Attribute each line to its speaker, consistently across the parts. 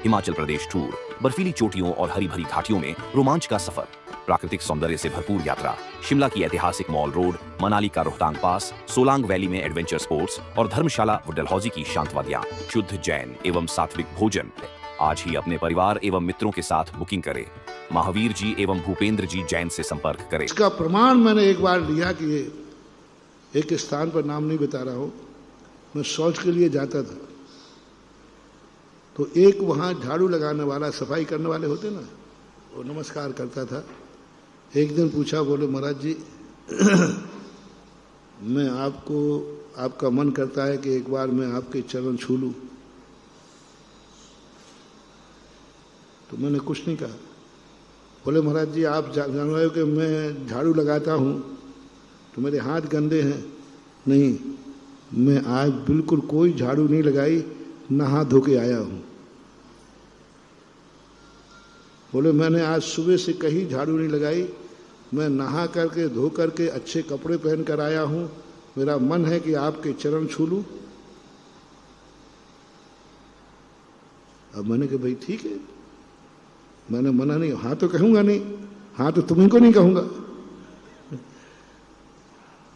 Speaker 1: Himachal Pradesh tour, बर्फीली चोटियों और हरी भरी घाटियों में रोमांच का सफर, प्राकृतिक सौंदर्य से भरपूर यात्रा, शिमला की ऐतिहासिक मॉल रोड, मनाली का रोहतांग पास, सोलांग वैली में एडवेंचर स्पोर्ट्स और धर्मशाला व डलहौजी की शांत वादियां, शुद्ध जैन एवं सात्विक भोजन। आज ही अपने परिवार एवं मित्रों के साथ बुकिंग करें। महावीर जी एवं भूपेंद्र जी जैन से संपर्क करें।
Speaker 2: इसका प्रमाण मैंने एक बार लिया कि एक स्थान पर नाम नहीं बता रहा हूं, मैं शौच के लिए जाता था, तो एक वहां झाड़ू लगाने वाला, सफाई करने वाले होते ना, वो नमस्कार करता था। एक दिन पूछा, बोले महाराज जी मैं आपका मन करता है कि एक बार मैं आपके चरण छू लूं। तो मैंने कुछ नहीं कहा। बोले महाराज जी आप जान रहे हो कि मैं झाड़ू लगाता हूं तो मेरे हाथ गंदे हैं। नहीं, मैं आज बिल्कुल कोई झाड़ू नहीं लगाई, नहा धो के आया हूं। बोले मैंने आज सुबह से कहीं झाड़ू नहीं लगाई, मैं नहा करके धो करके अच्छे कपड़े पहन कर आया हूं, मेरा मन है कि आपके चरण छू लूं। अब मैंने कहा भाई ठीक है, मैंने मना नहीं, हाँ तो कहूंगा नहीं, हाँ तो तुम्हीं को नहीं कहूंगा।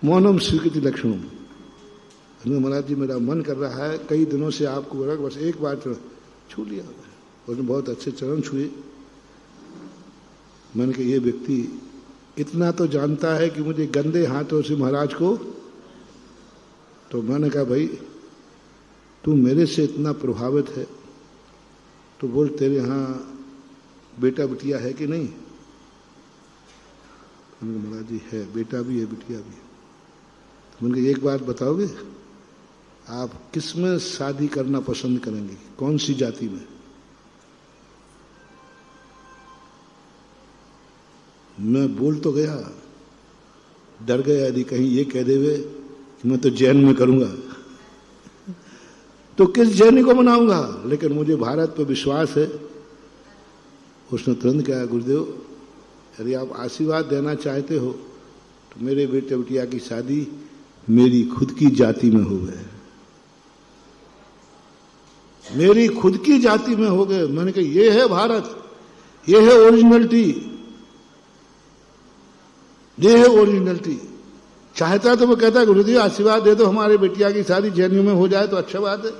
Speaker 2: मौनम स्वीकृति लक्षणम। महाराज जी मेरा मन कर रहा है, कई दिनों से आपको बस एक बार तो छू लिया। उसने बहुत अच्छे चरण छुए। मैंने कहा ये व्यक्ति इतना तो जानता है कि मुझे गंदे हाथों से महाराज को, तो मैंने कहा भाई तू मेरे से इतना प्रभावित है तो बोल तेरे यहाँ बेटा बिटिया है कि नहीं? महाराज जी है, बेटा भी है बिटिया भी है। तो मैंने कहा एक बात बताओगे, आप किस में शादी करना पसंद करेंगे, कौन सी जाति में? मैं बोल तो गया, डर गया यदि कहीं ये कह देवे कि मैं तो जैन में करूंगा तो किस जैनी को मनाऊंगा, लेकिन मुझे भारत पर विश्वास है। उसने तुरंत कहा गुरुदेव यदि आप आशीर्वाद देना चाहते हो तो मेरे बेटे बिटिया की शादी मेरी खुद की जाति में हो गए, मेरी खुद की जाति में हो गए। मैंने कहा ये है भारत, ये है ओरिजिनलिटी, ये है ओरिजिनलिटी। चाहता तो वो कहता गुरुदेव आशीर्वाद दे दो हमारे बेटिया की शादी जैनियों में हो जाए तो अच्छा बात है।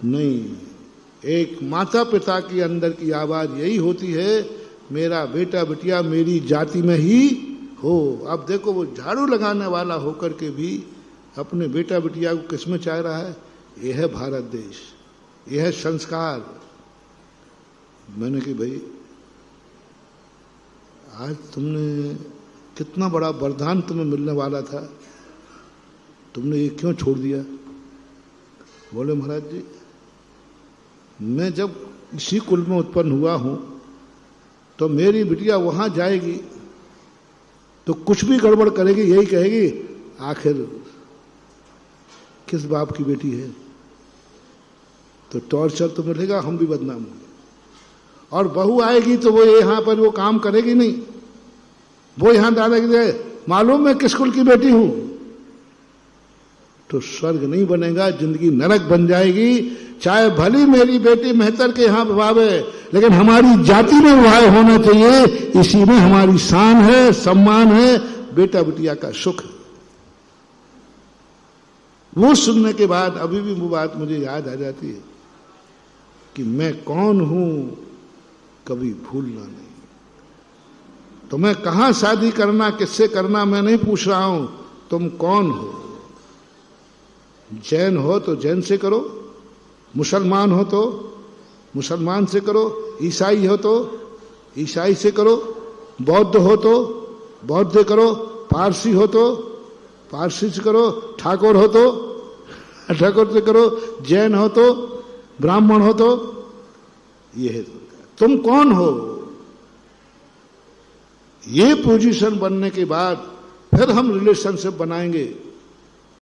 Speaker 2: नहीं, एक माता पिता के अंदर की आवाज यही होती है, मेरा बेटा बिटिया मेरी जाति में ही हो। अब देखो वो झाड़ू लगाने वाला होकर के भी अपने बेटा बिटिया को किसमें चाह रहा है? यह है भारत देश, यह है संस्कार। मैंने कहा भाई आज तुमने कितना बड़ा वरदान तुम्हें मिलने वाला था, तुमने ये क्यों छोड़ दिया? बोले महाराज जी मैं जब इसी कुल में उत्पन्न हुआ हूं तो मेरी बिटिया वहां जाएगी तो कुछ भी गड़बड़ करेगी, यही कहेगी आखिर किस बाप की बेटी है, तो टॉर्चर तो मिलेगा, हम भी बदनाम होंगे। और बहू आएगी तो वो यहां पर वो काम करेगी नहीं, वो यहां दादागिरी मालूम मैं किस कुल की बेटी हूं, तो स्वर्ग नहीं बनेगा, जिंदगी नरक बन जाएगी। चाहे भली मेरी बेटी मेहतर के यहां विवाह है, लेकिन हमारी जाति में विवाह होना चाहिए, इसी में हमारी शान है, सम्मान है, बेटा बिटिया का सुख। वो सुनने के बाद अभी भी वो बात मुझे याद आ जाती है कि मैं कौन हूं कभी भूलना नहीं। तो मैं कहां शादी करना, किससे करना मैं नहीं पूछ रहा हूं, तुम कौन हो? जैन हो तो जैन से करो, मुसलमान हो तो मुसलमान से करो, ईसाई हो तो ईसाई से करो, बौद्ध हो तो बौद्ध से करो, पारसी हो तो पारसी से करो, ठाकुर हो तो ठाकुर से करो, जैन हो तो ब्राह्मण हो तो। ये है तुम कौन हो। ये पोजीशन बनने के बाद फिर हम रिलेशनशिप बनाएंगे।